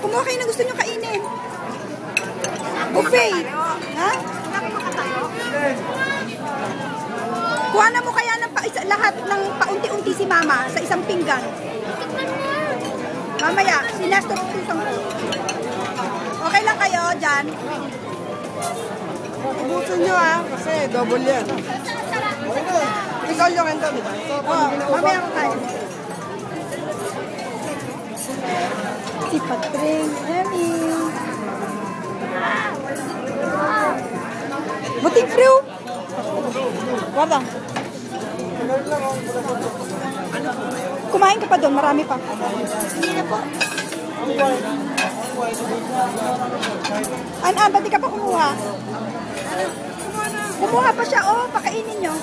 kumuha kayo na gusto nyo kainin. Buffet. Ha? Kuha na mo kaya ng lahat ng paunti-unti si mama sa isang pinggan. Mamaya, sinastos tusang ko. Okay lang kayo dyan? Ubusin nyo kasi double yan. Ikaw yung endo, diba? Mamaya ko kayo. Si Patring, Emmy. Buting fruit. Wala. Kumain ka pa doon, marami pa. Hindi na po. Ba't di ka pa kumuha? Kumuha pa siya, pakainin nyo.